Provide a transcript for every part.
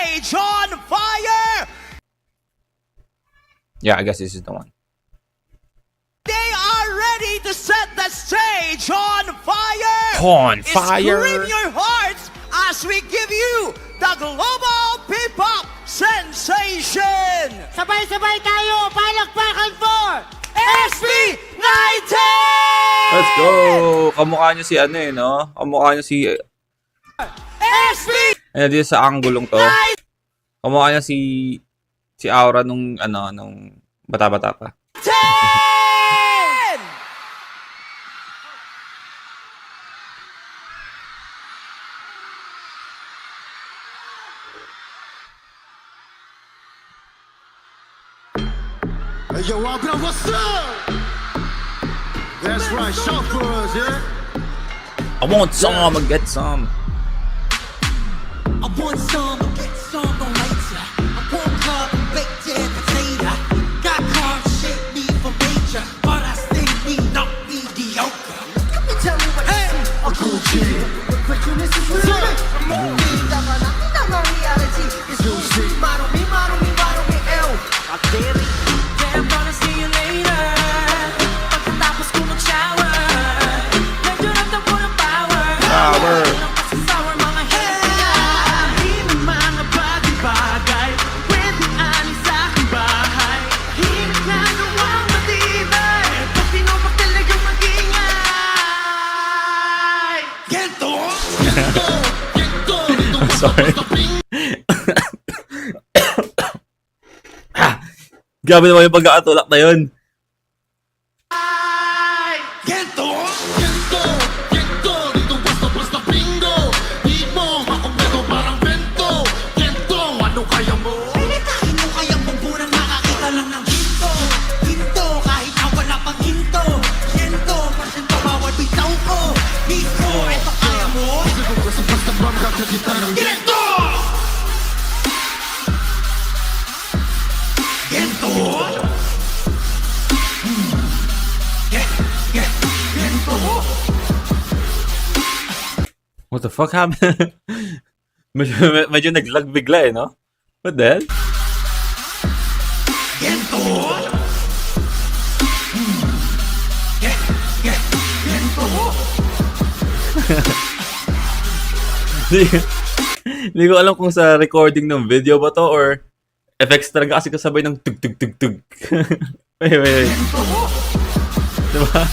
stage on fire! Yeah, I guess this is the one. They are ready to set the stage on fire! On fire! Scream your hearts as we give you the global P-pop sensation! Sabay-sabay tayo, palakpakan for SB19! Let's go! Kamukha niyo si ano eh, no? Kamukha niyo si... SB19! Ayan, dito sa anggulong to. Kamukha niya si Aura nung bata-bata pa. Hey, yo, Abra, what's up? That's right, shout for us, yeah? I want some, I'ma get some. I want some, get some, don't hate ya. I want club, baked in potato. Got cars, shit me for major, but I still be not mediocre. Let me tell you what a cool chick. Prejudice is real. Movie, not my reality. It's real shit. Model me, L. I dare it. Yeah, I'm gonna see you later. Pagkatapos ko mag-shower, medyo nagtapon ang power. Power. Sorry. Grabe naman yung pagkakatulak na yun. What the fuck happened? medyo naglag bigla eh, no? What the hell? Hindi ko alam kung sa recording ng video ba to or effects talaga kasi kasabay ng tug tug tug tug. Wait. Diba?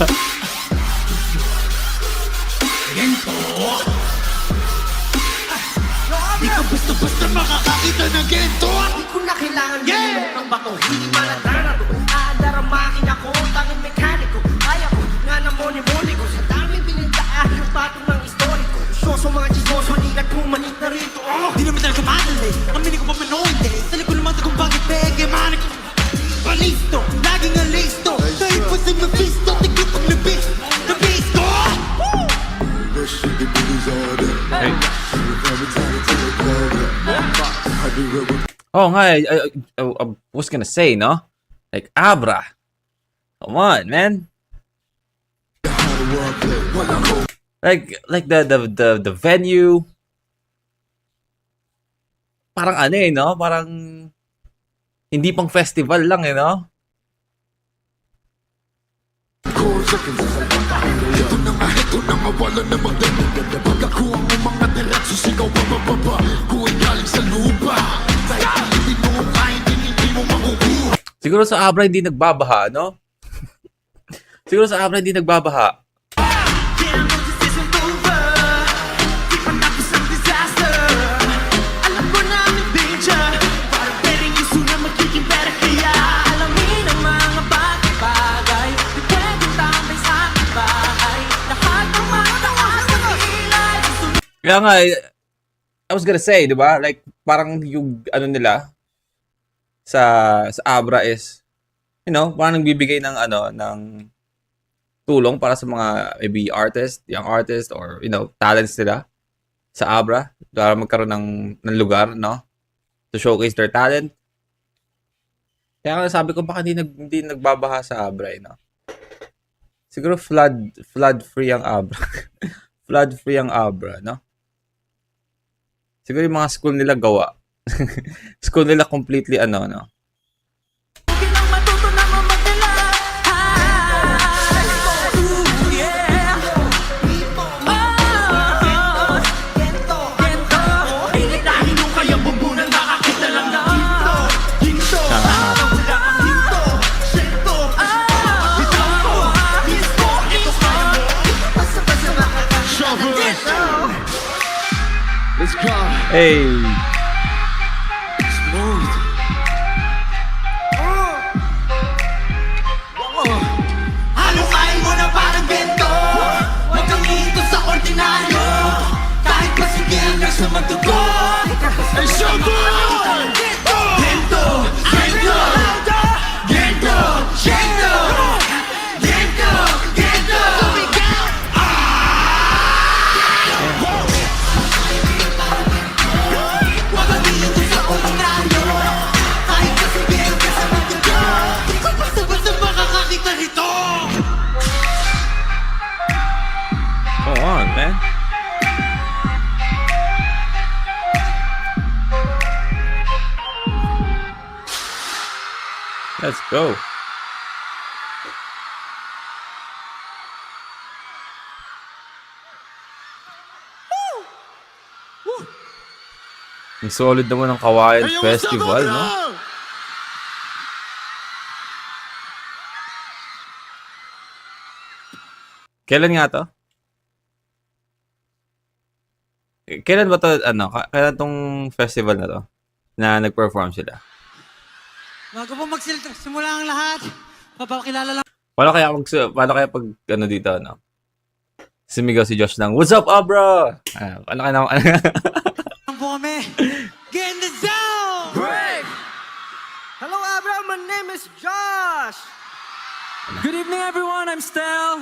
Di ka basta-basta makakakita ng gento. Di ko na kailangan ng bato. Hindi maladana doon. Aadaramakin ako, tanging mekaniko. Kaya ko nga na moni-moni ko. Sa daming pinagdaan yung patong ng historiko. Soso mga chismoso, di ka tumanit na rito. Di naman talaga madali. Aminin ko pa manoide. Sali ko naman kung bakit pege. Mani ko palisto, laging alisto. Dahil pa sa mabisto, tigit ang libis. Nabisto! Hey. Oh, nga, I was gonna say, no? Like, Abra. Come on, man. Like the venue. Parang ano eh, no? Parang hindi pang festival lang eh, no? Ito na nga wala na magdadagdag. Pagkakuha mo mga diretso, sigaw pa bababa. Kung galing sa lupa, dahil hindi mo kain, hindi mo makukuha. Siguro sa Abra hindi nagbabaha, no? Siguro sa Abra hindi nagbabaha. Kaya nga, I was gonna say, di ba? Like, parang yung ano nila sa Abra is, you know, parang nagbibigay ng ng tulong para sa mga maybe artist, young artist, or, you know, talents nila sa Abra para magkaroon ng lugar, no? To showcase their talent. Kaya nga sabi ko, baka hindi nagbabaha sa Abra, no? Siguro flood free ang Abra. Flood free ang Abra, no? Siguro yung mga school nila gawa. School nila completely ano, no? Kinang matuto na mamadala. Ooh, yeah. Gento. Pilit na hinong kayang bumbunan, nakakita lang na. Ginto. Wala kang ginto. Gento. Bitaw ko. Mismo. Ito kaya mo. Basta-basta Shovel. Let's go. Hey! Smooth. Halukain mo na parang gento. Huwag kang iito sa ordinaryo. Kahit pa sige hanggang sa magdugo. Hey, Shovel. Gento! Gento! Gento! Gento! Gento! Gento! Gento! Sumigaw! Huwag kang iito sa ordinaryo. Kahit pa sige hanggang sa magdugo. Di ko basta-basta makakakita nito. Come on, man. Let's go. Ang solid naman ng Kawayan Hey, what's up, Festival, no? bro? Kailan nga to? Kailan ba to, ano, kailan tong festival na to? Na nag-perform sila? Bago po magsimula ang lahat, papakilala lang Paano kaya pag, ano dito, ano? Sumigaw si Josh ng, "What's up, Abra?" Ano ka na, po kami. Get in the zone! Break! Hello, Abra. My name is Josh. Good evening, everyone. I'm Stel.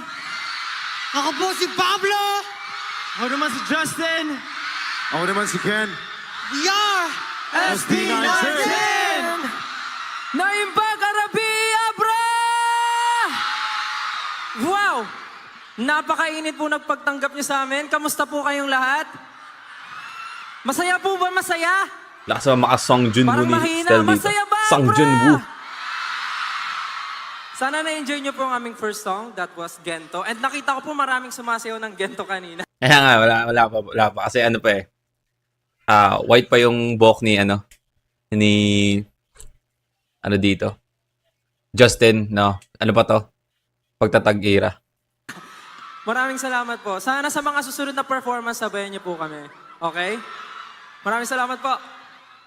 Ako po si Pablo. Ako naman si Justin. Ako naman si Ken. We are SB19. Naimbag Arabia, bro! Wow! Napakainit po nagpagtanggap niyo sa amin. Kamusta po kayong lahat? Masaya po ba? Masaya? lakas naman maka-Song Junwoo Parang ni mahina. Stel dito. Masaya ba, Song bro? Junwoo. Sana na-enjoy niyo po ang aming first song. That was Gento. And nakita ko po maraming sumasayaw ng Gento kanina. Kaya nga, wala pa. Kasi ano pa eh. White pa yung buhok ni, ano dito. Justin, no? Ano pa to? Pagtatag-ira. Maraming salamat po. Sana sa mga susunod na performance, sabayan niyo po kami. Okay? Maraming salamat po.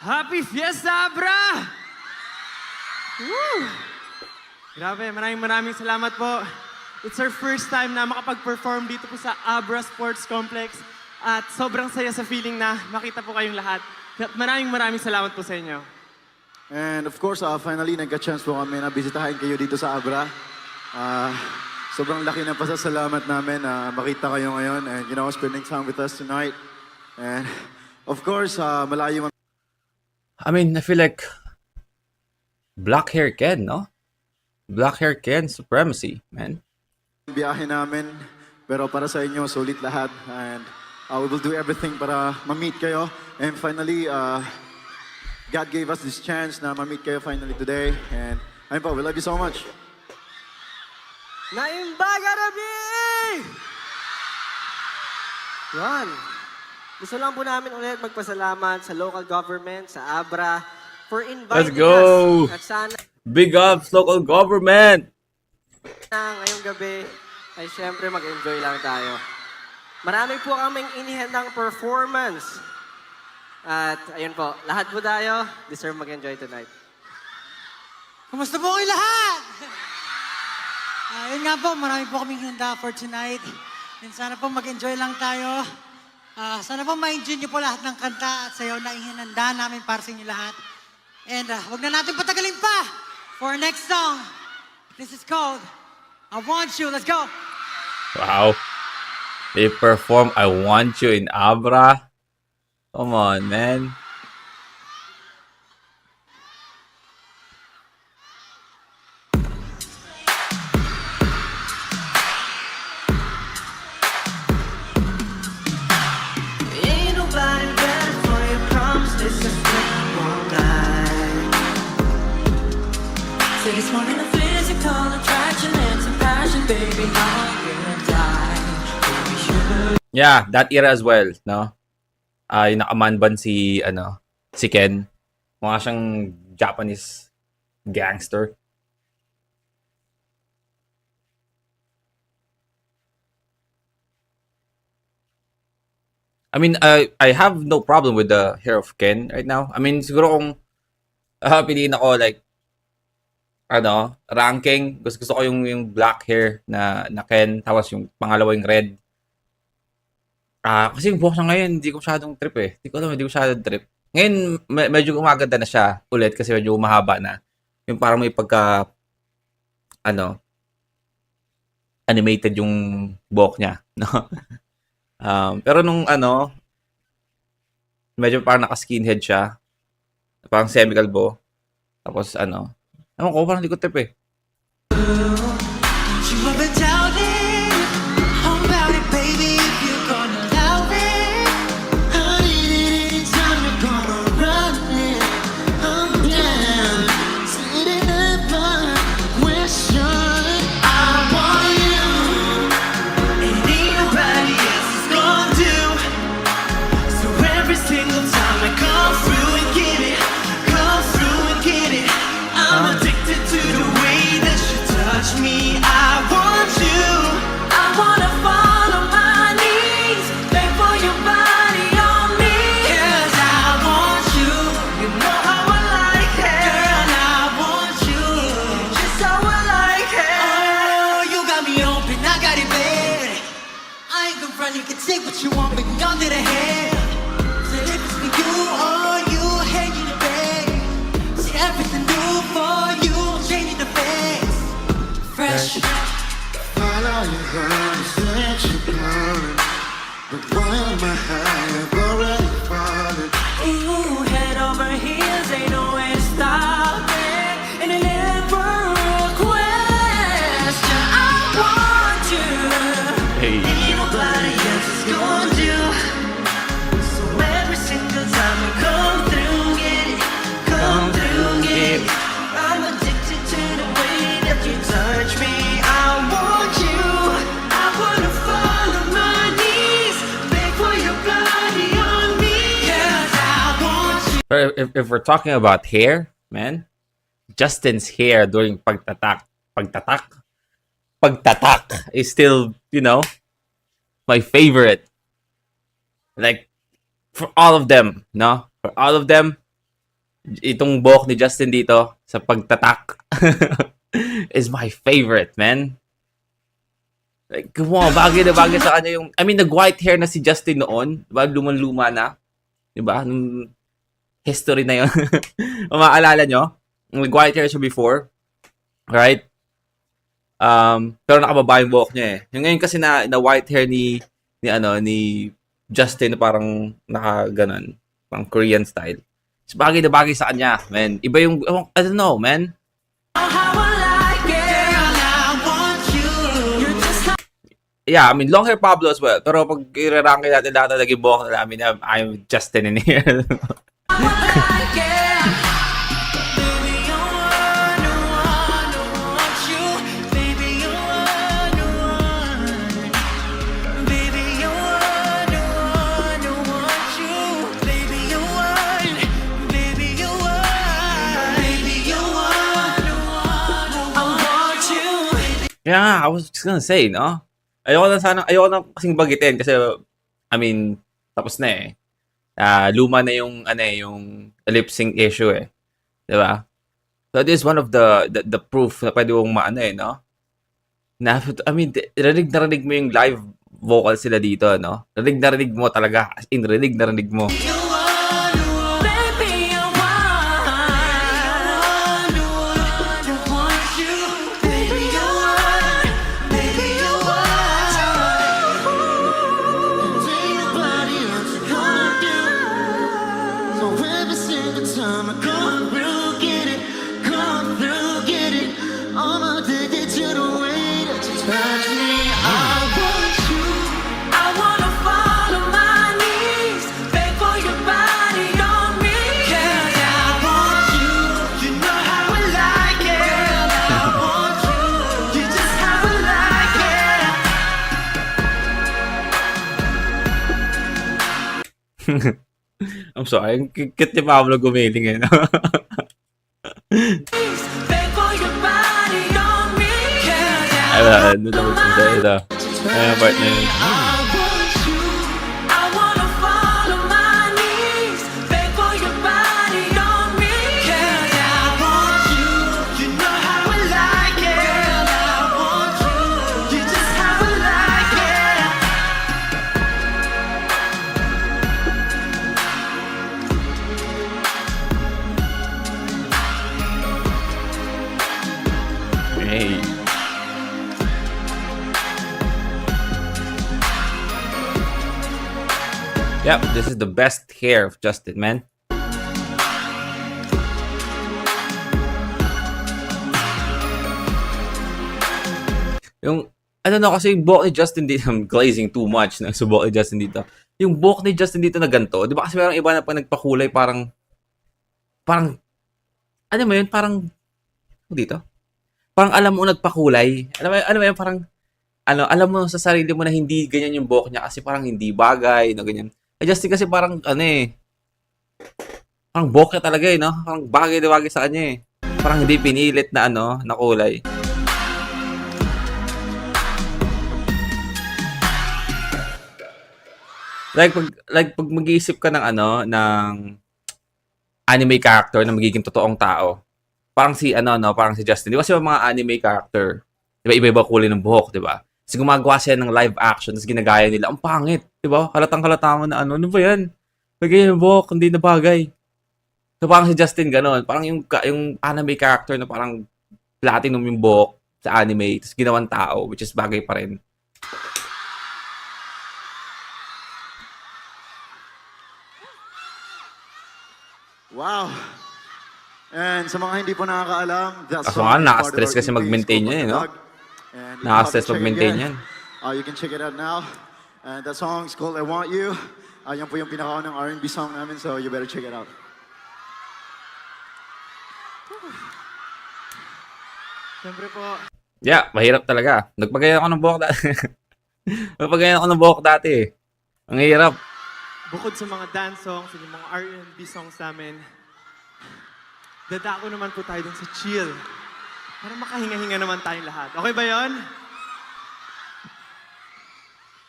Happy Fiesta, Abra! Woo! Grabe, maraming salamat po. It's our first time na makapag-perform dito po sa Abra Sports Complex. At sobrang saya sa feeling na makita po kayong lahat. At maraming salamat po sa inyo. And of course, finally, nagka-chance po kami na bisitahin kayo dito sa Abra. Sobrang laki ng pasasalamat namin na makita kayo ngayon and, spending time with us tonight. And of course, malayo man I mean, I feel like black hair Ken, no? Black hair Ken supremacy, man. ang biyahe namin. Pero para sa inyo, sulit lahat. And we will do everything para ma-meet kayo. And finally, God gave us this chance na ma-meet kayo finally today. And ayun po, we love you so much. Naimbag Arabi! Yan. Gusto lang po namin ulit magpasalamat sa local government, sa Abra, for inviting Let's go! us. At sana Big ups, local government! ngayong gabi ay syempre mag-enjoy lang tayo. Marami po kaming inihandang performance. At ayun po, lahat po tayo deserve mag-enjoy tonight. Kumusta po kayo lahat? Yun nga po, marami po kaming handa for tonight. And sana po mag-enjoy lang tayo. Sana po ma-enjoy niyo po lahat ng kanta at sayaw na ihinanda namin para sa inyo lahat. And wag na natin patagalin pa for our next song. This is called I Want You. Let's go! Wow. They perform I Want You in Abra. Come on, man. Ain't nobody better for your promise. This is Said it's more than a physical attraction, it's a passion, baby. I'm gonna die. Baby, sugar. Yeah, that era as well, no? Yung nakaman ban si, si Ken. Mukha siyang Japanese gangster. I mean, I have no problem with the hair of Ken right now. I mean, siguro kung piliin ako like ranking, gusto ko yung black hair na Ken, tapos yung pangalawa yung red. Kasi yung buhok niya ngayon, hindi ko masyadong trip eh. Hindi ko masyadong trip. Ngayon, medyo gumaganda na siya ulit kasi medyo mahaba na. Yung parang may pagka, animated yung buhok niya. No? Pero nung medyo parang naka-skinhead siya. Parang semi-kalbo. Tapos ewan ko, parang hindi ko trip eh. You have been doubting about it, baby. If you're gonna love it, I need it anytime you're gonna run it. I'm down, sitting up my question. I want you, and ain't nobody else is gonna do. So every single time I come through and get it, I'm addicted to the way that you touch me. I want you. I wanna fall on my knees, beg for your body on me. 'Cause I want you. You know how I like it. Girl, I want you. Just how I like it. Oh, you got me open, I got it bad. I ain't gonna front, you can take what you want, but you're to the head. Said if it's for you or you, hanging the bed. See everything new for you, changing the face. Fresh. Follow your heart, set you going. But why am I high? I've already fallen. Ooh, head over heels, ain't no way to stop it. And it never a question. I want you. Hey. Ain't nobody else is gonna do. So every single time I come through, get it, come through, get it. I'm addicted to the way that you touch me. I want you. I wanna fall on my knees, beg for your body on me. 'Cause I want you. Pero if we're talking about hair, man, Justin's hair during pagtatak is still, my favorite. Like, for all of them, no? For all of them, itong buhok ni Justin dito sa pagtatak is my favorite, man. Like, come on, bagay na bagay sa kanya yung, I mean, nag-white hair na si Justin noon, diba? Luman-luma na. Diba? Nung history na yun. Kung maaalala nyo, nag-white hair siya before. Right? Pero nakababa yung buhok niya eh. Yung ngayon kasi na white hair ni Justin na parang naka-ganon. Parang Korean style. So, bagay na bagay sa kanya, man. Iba yung, I don't know, man. How I like it. Girl, I want you. You're just like Yeah, I mean, long hair Pablo as well. Pero pag i-ranking natin lahat na naging buhok na namin, I'm Justin in here. I like it. Baby, you want you. Baby, you want. Baby, you want you. Baby, you want. Baby, you want. Baby, you want. I want you. Yeah, I was just gonna say, no? Ayoko na kasing bagitin kasi, I mean, tapos na eh. Luma na yung, yung lip sync issue eh. Diba? So, this is one of the proof na pwede mong no? I mean, rinig mo yung live vocal sila dito, no? Rinig mo talaga. As in, rinig mo. You want, baby, I want you, baby, you want, baby, you want. Ain't nobody else gonna do. So every single time I come through, get it. I'm addicted to the way that you touch me. I want you. I wanna fall on my knees, beg for your I'm sorry, ang cute ni Pablo gumiling eh, no? Beg for your body on me. Ay, ito. Ay, ang part na yun. I want you. I wanna fall on my knees. Beg for your body on me. Girl, I want you. You know how I like it. Girl, I want you. You just how I like it. Hey. Yep, this is the best hair of Justin, man. Yung, ano na kasi yung buhok ni Justin dito, I'm glazing too much na sa buhok ni Justin dito. Yung buhok ni Justin dito na ganito, di ba kasi merong iba na pag nagpakulay parang, ano mo yun, parang, dito? Parang alam mo nagpakulay. Alam mo yun, parang, alam mo sa sarili mo na hindi ganyan yung buhok niya kasi parang hindi bagay, no, ganyan. Eh, Justin kasi parang, parang buhok niya talaga eh, no? Parang bagay na bagay sa kanya eh. Parang hindi pinilit na, na kulay. Like pag mag-iisip ka ng ng anime character na magiging totoong tao. Parang si parang si Justin. Di ba kasi mga anime character, di ba iba-iba kulay ng buhok, di ba? Kasi gumagawa siya ng live action, tapos ginagaya nila. Ang pangit, di ba? Halatang-halata mo na ano ba yan? Lagay yung buhok, hindi na bagay. So parang si Justin gano'n. Parang yung anime character na parang platinum yung buhok sa anime, tapos ginawang tao, which is bagay pa rin. Wow! And sa mga hindi po nakakaalam, that Kaso song nga, is naka-stress part of kasi our EP, mag-maintain School yan, of no? the Dog. And if you Naka-stress haven't checked mag-maintain it yan. yet, you can check it out now. And that song is called I Want You. Yan po yung pinakaunang R&B song namin, so you better check it out. Siyempre po, Yeah, mahirap talaga. Nagpagayan ako ng buhok dati. Nagpagayan ako ng buhok dati eh. Ang hirap. bukod sa mga dance songs at yung mga R&B songs namin, dadako naman po tayo dun sa chill. Para makahinga-hinga naman tayong lahat. Okay ba yon?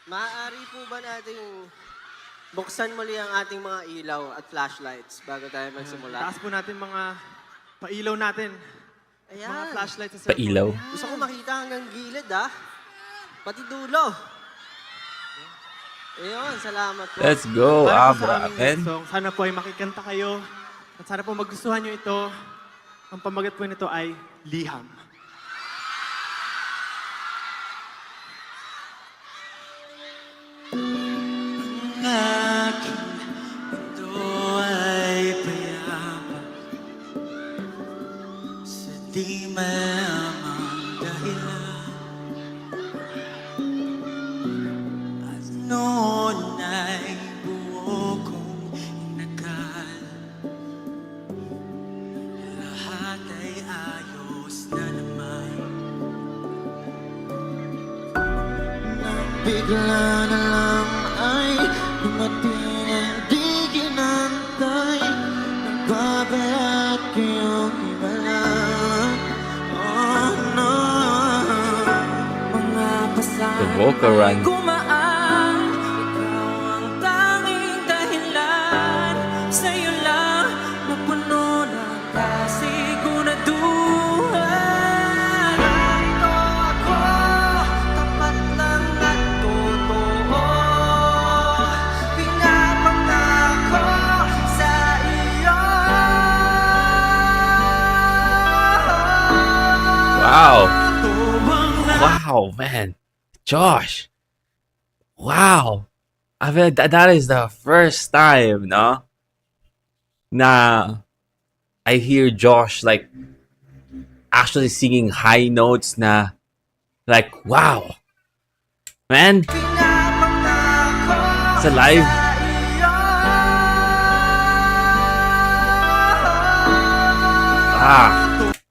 Maaari po ba nating buksan muli ang ating mga ilaw at flashlights bago tayo magsimula? Taas po natin mga pailaw natin. Mga Ayan. flashlights sa cellphone. Pailaw. Gusto ko makita hanggang gilid, ah. Pati dulo. Ayun, salamat po. Let's go, Para po sa Abra. aming And next song, sana po ay makikanta kayo. At sana po magustuhan nyo ito. Ang pamagat po nito ay Liham. Aking mundo ay payaman sa di malamang dahilan. At noon ay buo kong inakal, lahat ay ayos na naman. Bigla na lang ay dumating ang di ginantay. Nagbabayat kayong himala. Oh no. Mga pasan The vocal run. ay gumaan. Ikaw ang tanging dahilan. Sa'yo lang napuno ng kasiguraduhan. Narito ako, tapat lang at totoo. Pinapangako sa iyo. wow. Tuwang Wow, man. Josh. Wow. I mean, that is the first time, no? Na I hear Josh like actually singing high notes na like, wow. Man, sa live.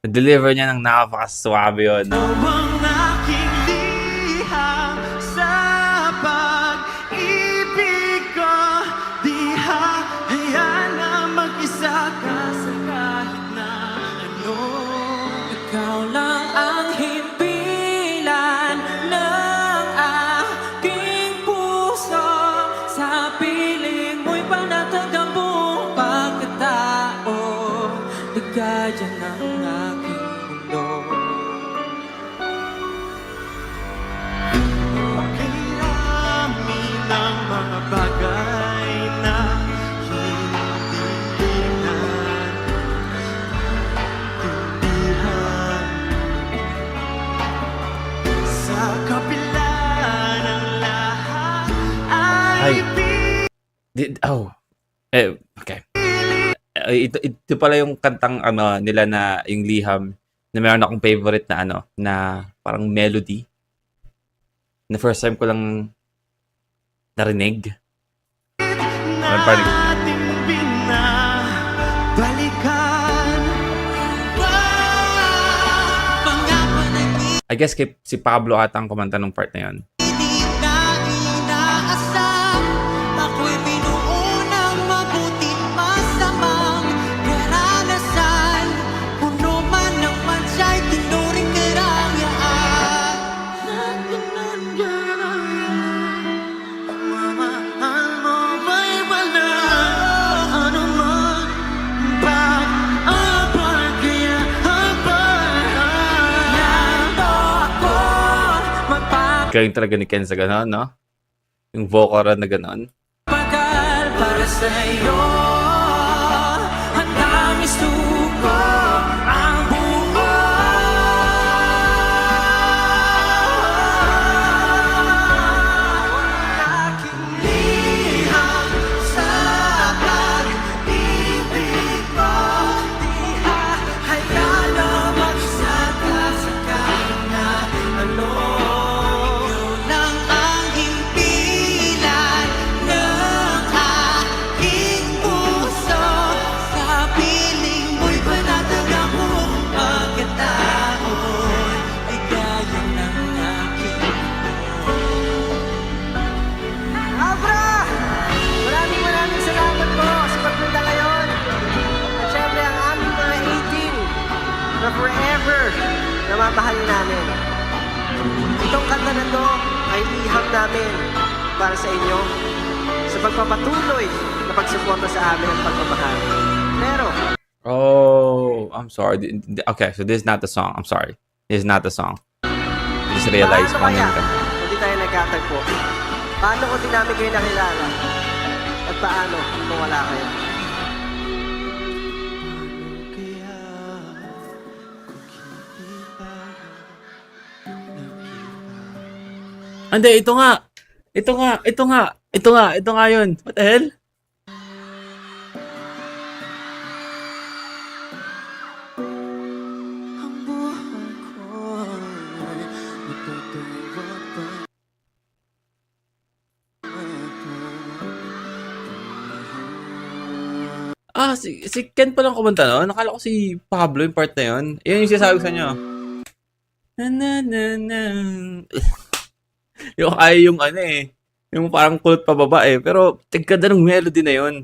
Na-deliver niya ng napakaswabe yun, no? Ang aking liham sa pag-ibig ko, di ligaya ng aking mundo. Kairami ng mga bagay na hindi natindihan. Sa kapila ng lahat ay Okay. Ito pala yung kantang ano nila na yung Liham na meron akong favorite na ano na parang melody. Na first time ko lang narinig. nating binabalikan. Pangapan ay I guess si Pablo ata ang kumanta ng part na yun. hindi na inaasam. Ako'y binuo ng mabuting masamang karanasan. Puno man ng mansay, tinuring karangyaan. Mahal mo ba'y wala anuman pag-abal kaya Nando ako Galing talaga ni Ken sa gano'n, no? Yung vocal na gano'n. magpagal para sa'yo. Handang isuko ang buo. Aking liham sa pag-ibig mo. Di hahayaan na magsaka sa kahit ano. Ikaw lang ang himpilan ng aking puso. Sa piling mo'y panatag ako pagkataon. Ligaya ng aking Abra! Maraming salamat po sa pagpunta ngayon. At syempre ang aming mga 18 na forever na mamahal namin. Itong kanta na to ay liham namin para sa inyo sa pagpapatuloy na pagsuporta sa amin at pagmamahal. Pero, Oh, I'm sorry. Okay, so this is not the song. I'm sorry. This is not the song. I just realized paano kung kaya ano yung- kung di tayo nagkatagpo? Paano kung di namin kayo nakilala? At paano kung wala kayo? Hindi, ito nga. Ito nga yun. What the hell? ang buhay ko ay matutulog pa. Si Ken pa lang kumanta no? Nakala ko si Pablo yung part na yun. Yun yung sinasabi ko sa inyo. Na na na na. Yung ay yung ano eh. Yung parang kulot pababa eh. Pero tiganda ng melody na yun.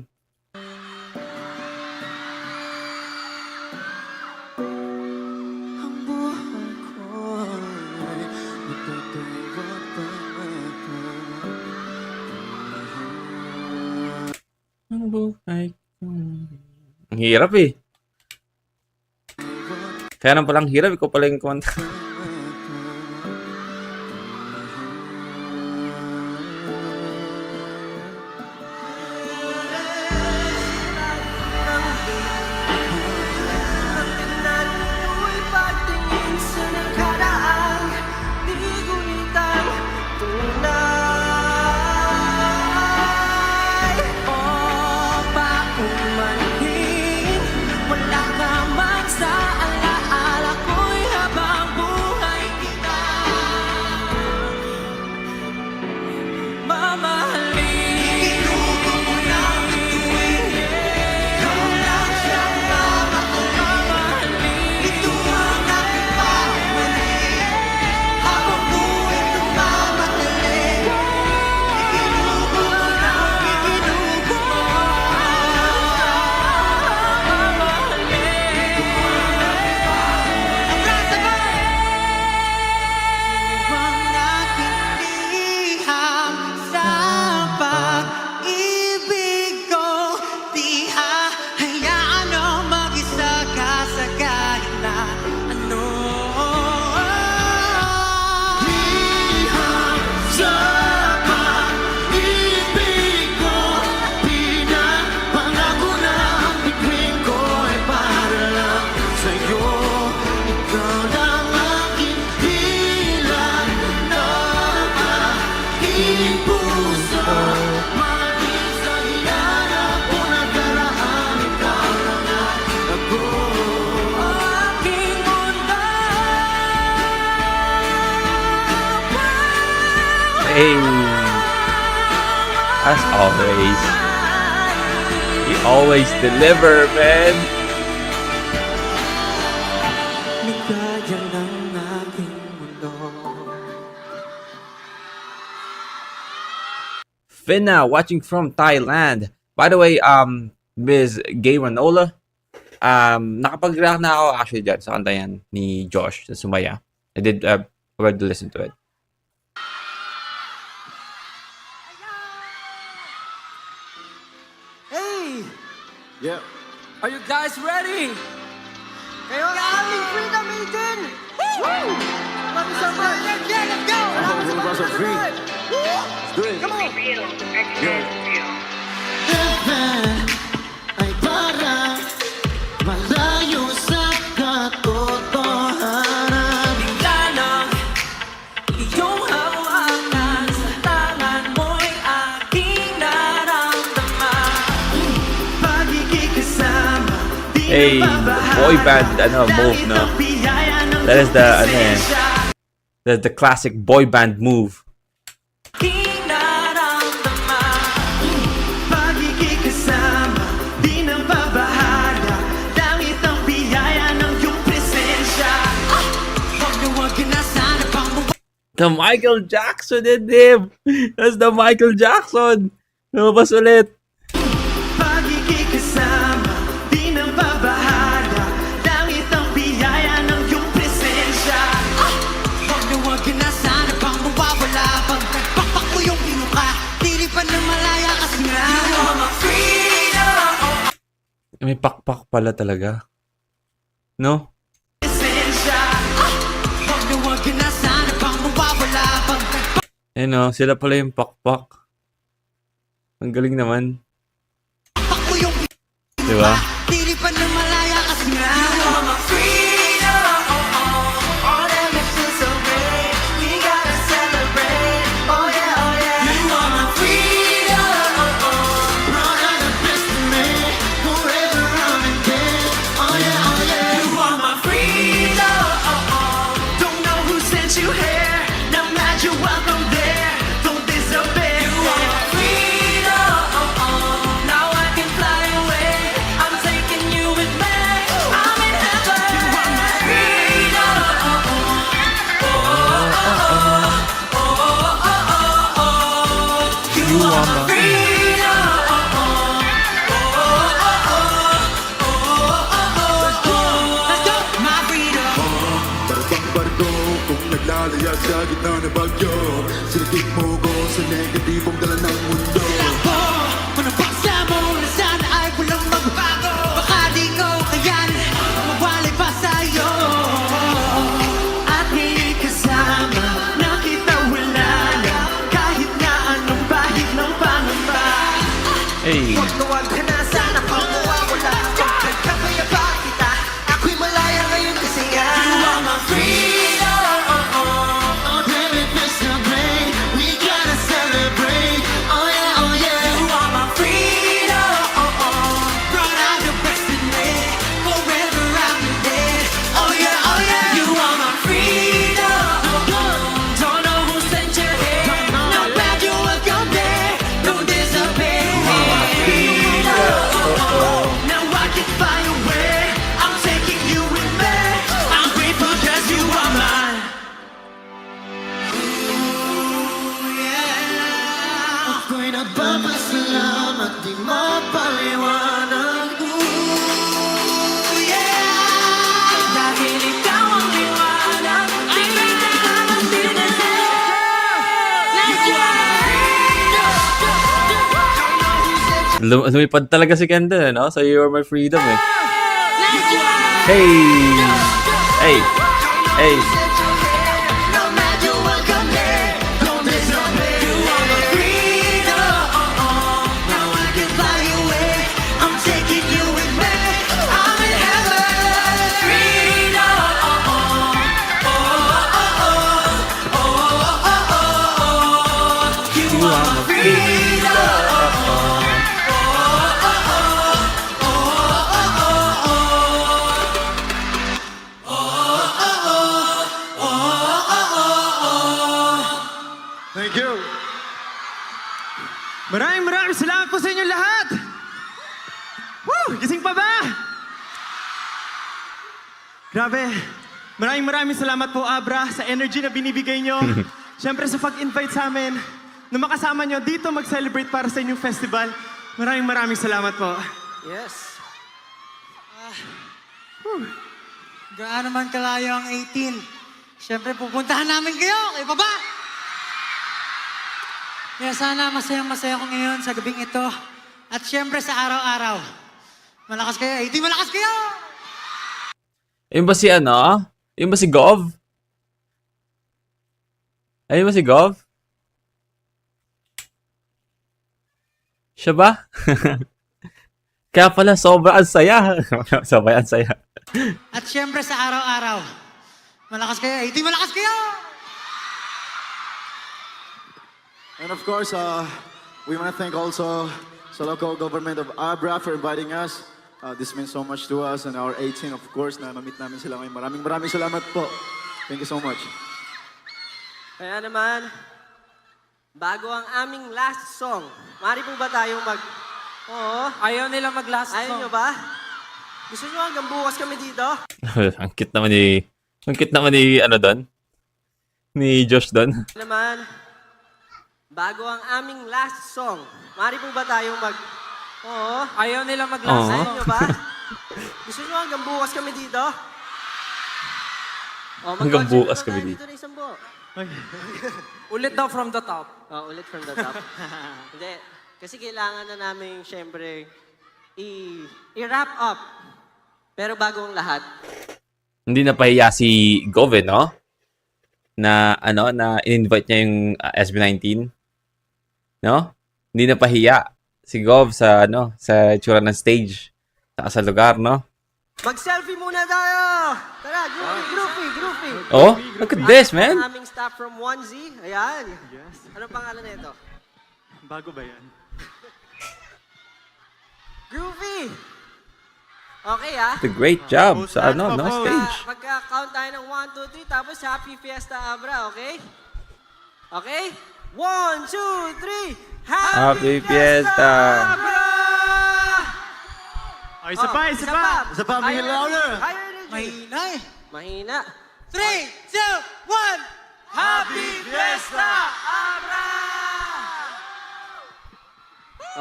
Ang buhay ko ay matutulog pa. Ang buhay ko. Ang hirap eh. Kaya nang palang hirap, ikaw pala yung kumanta. Tingnan mo'y pagtingin sa nakaraan. Di gunit ang tunay. O paumanhin, wala ka man sa alaala ko'y habang buhay. Hey, as always, you always deliver, man. Ligaya ng aking mundo. Finna watching from Thailand. By the way, Ms. Gay Ranola, nakapag-react na ako actually dyan sa kanta yan ni Josh sa Sumaya. I did already listen to it. Hey! Yeah. Are you guys ready? Kayo ang aming Freedom Maiden! Woo! Maraming salamat! Let's go! Maraming All of us are free. Let's do it. Come on! Heaven ay parang malayo sa katotohanan. Bigla nang iyong hawakan sa tangan mo'y aking naramdaman. Pagiging kasama, di Hey, boy band, move, no? That is the, that's the classic boy band move. aking naramdaman. Pagiging kasama, di na babahala. Langit ang biyaya ng iyong presensya. Huwag na huwag ka na sana pang The Michael Jackson in him! That's the Michael Jackson! Lumabas ulit. pagiging kasama, di na babahala. Langit ang biyaya ng iyong presensya. Huwag na huwag ka na sana pang mawawala. Pag nagpakpak mo yung binuka, dili pa na malaya kasi nga you are my freedom. May pakpak pala talaga. No? Presensya. Huwag na huwag ka na sana pang mawawala. Pag Sila pala yung pakpak. Ang galing naman. nagpakpak mo yung Diba? dili pa na malaya kasi nga you are my freedom. All that makes you so great, we gotta celebrate. Oh yeah, oh yeah. You are my freedom. Brought out the best in me, forever on again. Oh yeah, oh yeah. You are my freedom. Don't know who sent you here. Now that you're welcome there, don't disappear. You are my freedom. Now I can fly away. I'm taking you with me. I'm in heaven. You are my freedom. You are my freedom. Let's go, my freedom. Parang barko kung naglalaya sa gitna ng bagyo. Silipin mo ko sa negatibong dala ng mundo. Takbo, manabaksa mo na sana ay walang magbago. Baka di ko kayanin, mawalay pa sa'yo. At hindi kasama, nakita wala na. Kahit na anong bahid ng pangamba. Hey. Huwag na huwag ka na sana pang mawawala. Pag nagkapayapa kita, ako'y malaya ngayon kasi nga. You are my freedom. Oh damn it, Mr. Brain, we gotta celebrate. Oh yeah, oh yeah. You are my freedom. Brought out the best in me, forever I'm there. Oh yeah, oh yeah. You are my freedom. Don't know who sent you here. Now that you're welcome there, don't disappear. You are my freedom. Now I can fly away. I'm taking you with me. I'm grateful 'cause you are mine. Ako'y nagpapasalamat di mapaliwanag. Dahil ikaw ang liwanag, di na naman dinasal. Lumipad talaga si Kendall, no? So you are my freedom, eh. Hey! Hey! Hey! No matter what come there, don't disappear. You are my freedom. Now I can fly away. I'm taking you with me. I'm in heaven. Freedom. You are my freedom. sa inyo lahat! Woo! Gising pa ba? Grabe. Maraming salamat po, Abra, sa energy na binibigay nyo. Siyempre sa pag-invite sa amin na makasama nyo dito mag-celebrate para sa inyong festival. Maraming salamat po. Yes. Gaano man kalayo ang 18. Siyempre, pupuntahan namin kayo. Iba ba? Kaya sana masayang-masaya ko ngayon sa gabing ito. At siyempre sa araw-araw. Malakas kayo. 18, malakas kayo! Ayun ba si ano? Ayun ba si Gov? Ayun ba si Gov? Siya ba? Kaya pala sobrang saya. Sabay ang saya. At siyempre sa araw-araw. Malakas kayo. 18, malakas kayo! And of course, we want to thank also the local government of Abra for inviting us. This means so much to us and our 18, of course, na mamit namin sila ngayon. Maraming salamat po. Thank you so much. Kaya naman, bago ang aming last song, maaari po ba tayong Oo. Ayaw nila mag-last Ayaw song. nyo ba? Gusto nyo hanggang bukas kami dito? Ang cute naman ni ano doon? Ni Josh doon. Kaya naman, bago ang aming last song, maaari po ba tayong Oo. Ayaw nila mag-last Oo. Ayaw song. nyo ba? Gusto nyo hanggang bukas kami dito? Hanggang bukas kami dito. Dito na isang buo. Ulit daw from the top. Ulit from the top. Hindi. Kasi kailangan na namin, syempre, i-wrap up. Pero bago ang lahat, Hindi napahiya si Gov, no? Na in-invite niya yung SB19. No? Hindi napahiya si Gov sa sa itsura ng stage, sa lugar, no? mag-selfie muna tayo! Tara, groupie! Oh, look at this, man. Ang aming staff from 1Z. Ayan. Yes. Anong pangalan na ito? Bago ba yan? Groovy! Okay It's a great job Post sa that pa po. stage. Pagka-count tayo ng 1, 2, 3, tapos Happy Fiesta Abra, okay? Okay? 1, 2, 3! Happy Fiesta! Abra! Oh, isa pa! Isa pa, may louder. Higher energy. Mahina eh. Mahina. 3, 2, 1! Happy Fiesta Abra!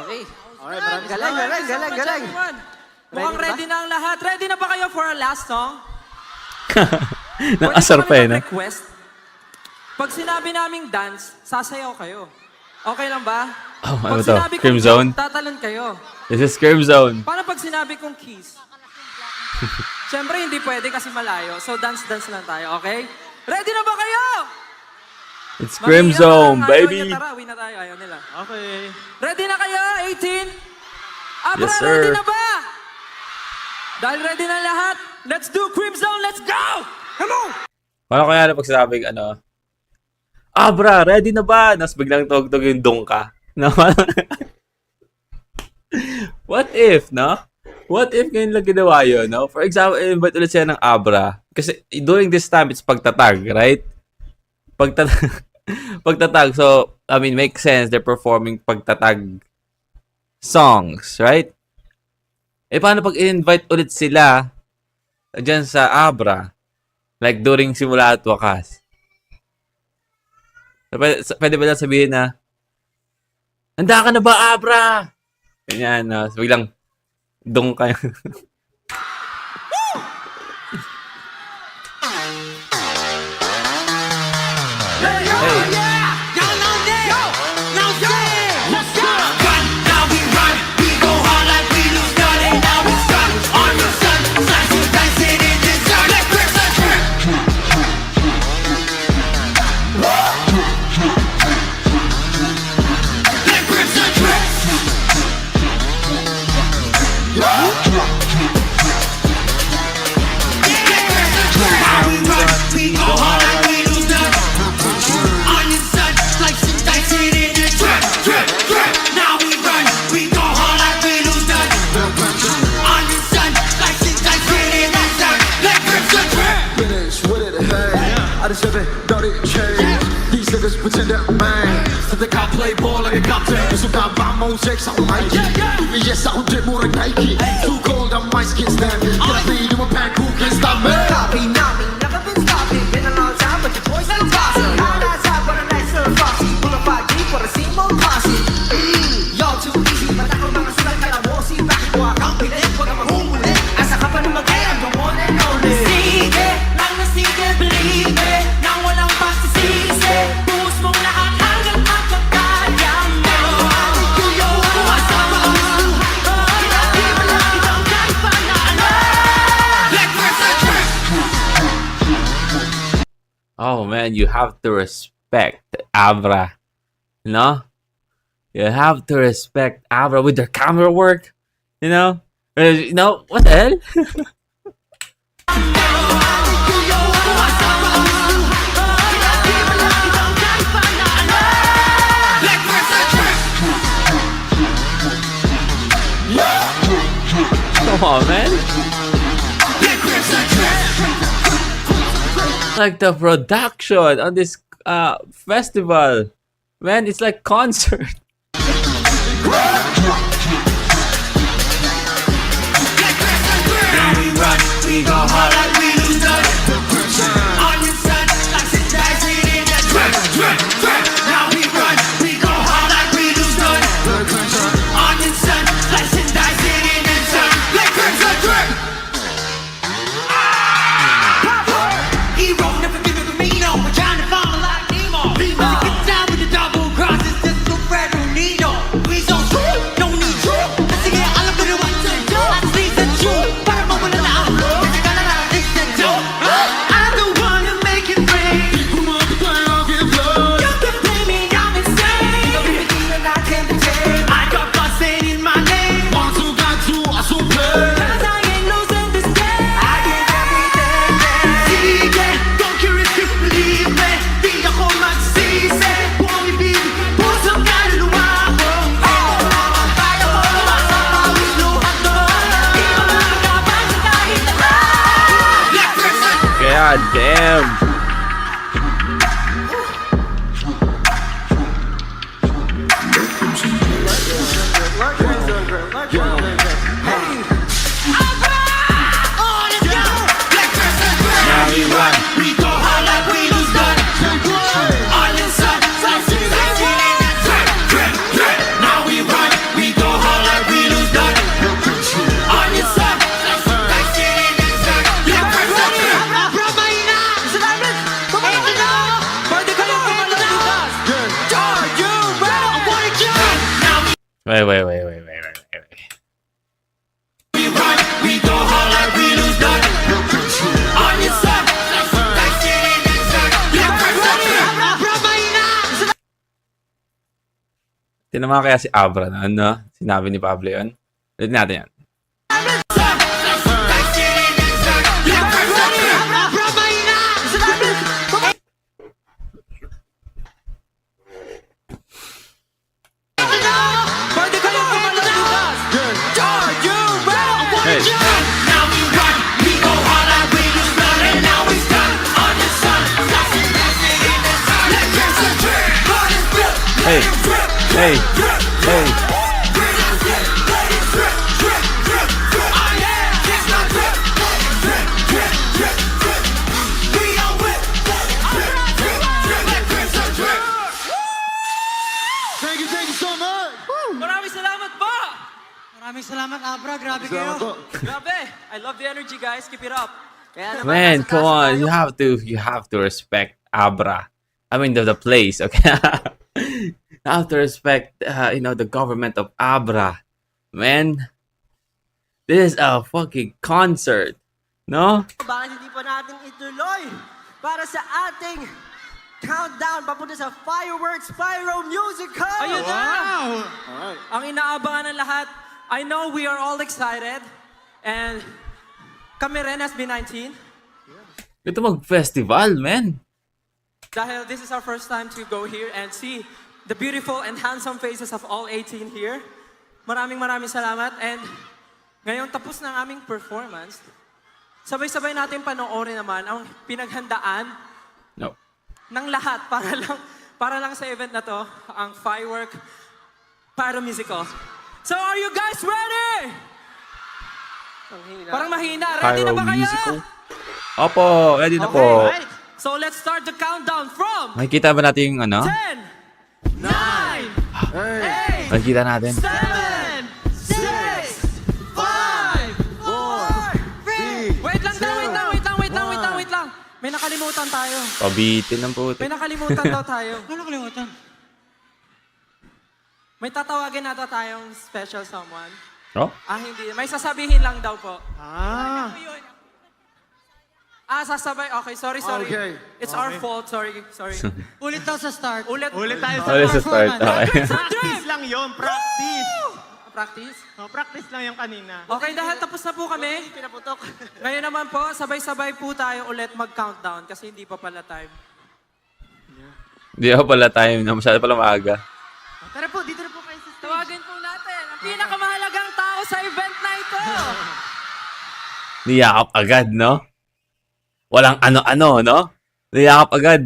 Okay. Alright, maraming Galing, salamat. galing. Mukhang Ready ready na ang lahat. Ready na ba kayo for our last song? Nang-asar pa eh, no? Request. Pag sinabi naming dance, sasayaw kayo. Okay lang ba? Oh, Pag ano to? sinabi Cream kong Zone? jump, tatalon kayo. This is Cream Zone. Paano pag sinabi kong kiss? Siyempre, hindi pwede kasi malayo. So, dance-dance lang tayo, okay? Ready na ba kayo? It's Cream Mahiya Zone, ka lang. baby. Ayaw niya, tara, uwi na tayo. Ayaw nila. Okay. Ready na kayo, 18? Abra, Yes, sir. ready na ba? Dahil ready na lahat, let's do Cream Zone, let's go! Come on! Paano kaya pag sinabing Abra, ready na ba? Tapos biglang tugtog yung dungka. No? What if, no? What if ngayon lang ginawa yun, no? For example, invite ulit siya ng Abra. Kasi during this time, it's pagtatag, right? Pagtatag. So, I mean, makes sense. They're performing pagtatag songs, right? Eh, paano pag invite ulit sila dyan sa Abra? Like, during simula at wakas. Pwede ba lang sabihin na, handa ka na ba, Abra? Ganyan, no? So, biglang, dong kayo. Finish with it, hey. I just said it, dirty change. These niggas pretend that man. So they can't play ball like a captain. So got Mosaic sa akong Nike BBS akong jet murag Nike Too cold on my skin stand Kaya pili mo pack who can stop me Copy, not me, never been stopping. Been a long time, but your boys still bossing. High on top, but a nice little foxy. Pull up 5 deep for the same old posse. Y'all too easy, but ako mga sulat kaya mo si bakit mo akang pilit. Huwag kang mahumulit. Asa ka pa naman kaya, I'm the one and only. Sige, lang na sige, believe me Nang walang pagsisisi Buhos mong lahat hanggang magkakaya mo Asama ang buhay ko Hindi mo lang itong kahit paano Like where's the track? Oh man, you have to respect Abra. No? You have to respect Abra with their camera work. What the hell? Like where's the track? Come on, man. Like where's the track? Like the production on this festival. Man, it's like concert. Now we run, we go hard like we lose none. On your son, like synthesizing in that track. Now we run, we go hard like we lose none. On your son, like synthesizing in that track. Like track. Hero, never give it to me, no. We're trying to find a lot of Nemo. But to get down with the double cross, it's just so Fred Nino. We so true, no need true. Let's get all of it, what to do. At least the truth, para mo wala na ang love. Kasi ka na lang at least the truth. I'm the one who make it rain. You can blame me, I'm insane. Pinipigilan natin the tape. I got busted in my name. Cause I ain't losing this game. I give everything, man. Sige, don't care if you believe me. Di ako magsisi. Kung ibig, pusong kaluluwa ko. Kaya mo Mapawis luhat to. Di mo makakabasa kahit ano. God damn. Oh, let's go. Now we run. We go hard like we lose none. On your side, slicing in that track. Now we run. We go hard like we lose none. On your side, slicing in that track. Abra, mahina. Salamat. Kumain na. Pwede kayo kumalas. Are you ready? I wanna jump. Now Wait. we run. We go hard like we lose none. On your side, slicing in that track. Abra, mahina. Tinama kaya si Abra na ano? Sinabi ni Pablo yun? Ulit natin yan. Hey. Hey. Thank you so much! Maraming salamat po! Maraming salamat, Abra. Grabe Salamat po. kayo. Grabe! I love the energy, guys. Keep it up. Kaya naman, Man, nasa come taas on. tayo. You have to respect Abra. I mean the place, okay? You have to respect the government of Abra. Man. This is a fucking concert. No? Bakit hindi pa natin ituloy para sa ating countdown papunta sa Fireworks Pyro Musical! Ayun na! Alright. Ang inaabangan ng lahat, I know we are all excited. And kami rin as B19. Ito mag-festival, man. Dahil this is our first time to go here and see the beautiful and handsome faces of all 18 here. Maraming salamat. And ngayon tapos ng aming performance, sabay-sabay natin panoorin naman ang pinaghandaan No. ng lahat para lang sa event na to, ang Pyro musical. So are you guys ready? Parang mahina. Ready na Pyro ba kayo? musical. Opo, ready na po. Right. So let's start the countdown from Makikita ba natin yung ano? 10, 9, 8, Makikita natin. 7, 6, 5, 4, 3. Wait lang daw, wait lang. May nakalimutan tayo. Pabitin ng puti. May nakalimutan daw tayo. Ano kalimutan? May tatawagin nata tayong special someone. Oh? Hindi. May sasabihin lang daw po. Sasabay. Okay, sorry. Okay. It's our fault. Sorry. Ulit daw sa start. Ulit Tayo sa Ulit sa start. Okay. practice lang yon, practice. Practice. Practice lang yung kanina. Okay, dahil tapos na po kami. Pinaputok. Ngayon naman po, sabay-sabay po tayo ulit mag-countdown kasi hindi pa pala time. Hindi ako pala time na masyado pala maaga. Tara po, dito na po kayo sa stage. Tawagin po natin ang pinakamahalagang tao sa event na ito. Niyakap agad, no? Walang ano-ano, no? Niyakap agad.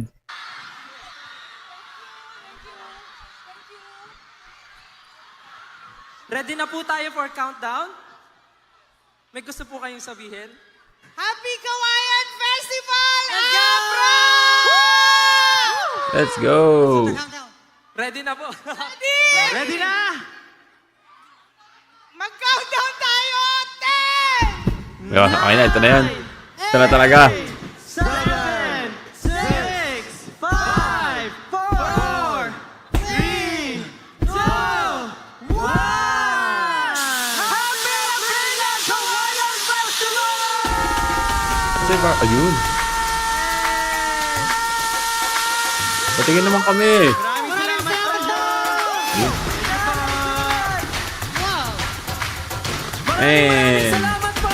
Ready na po tayo for countdown? May gusto po kayong sabihin? Happy Kawayan Festival! Let's go! Countdown. Ready na po. Ready na? Mag-countdown tayo! 10! Yun, okay na, ito na yun. Ito na talaga. 7, 6, 5, 4, 3, 2, 1! Happy Aquilas Hawaiian Festival! Kasi ba, ayun. Patingin naman kami. Maraming salamat po. And, Salamat po!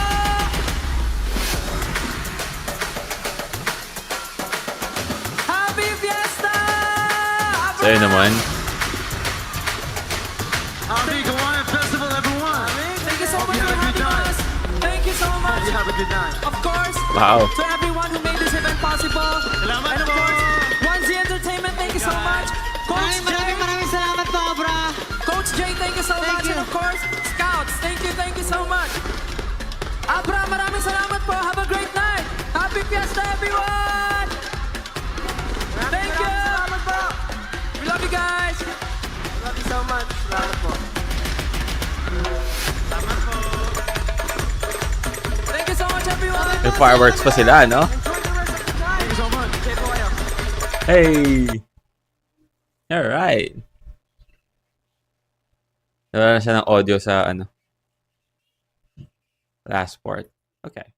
Happy Fiesta! sa'yo naman. Happy Kawayan Festival, everyone! Thank you so much you for had a good having night. us. Thank you so much. You have a good night. Of course, Wow. to everyone who made this event possible. Salamat And of po. course, 1Z Entertainment, thank you so much. Coach Maraming Jay, salamat po, Abra. Coach Jay, thank you so much. you. And of course, Scouts, thank you so much. Abra, maraming salamat po. Have a great night. Happy Fiesta, everyone! Thank you! Salamat po. We love you guys. Love you so much. Salamat po. Thank you so much, everyone. May fireworks pa sila, no? Thank you so much. Hey! Alright. Wala na siya ng audio sa ano. Last part. Okay.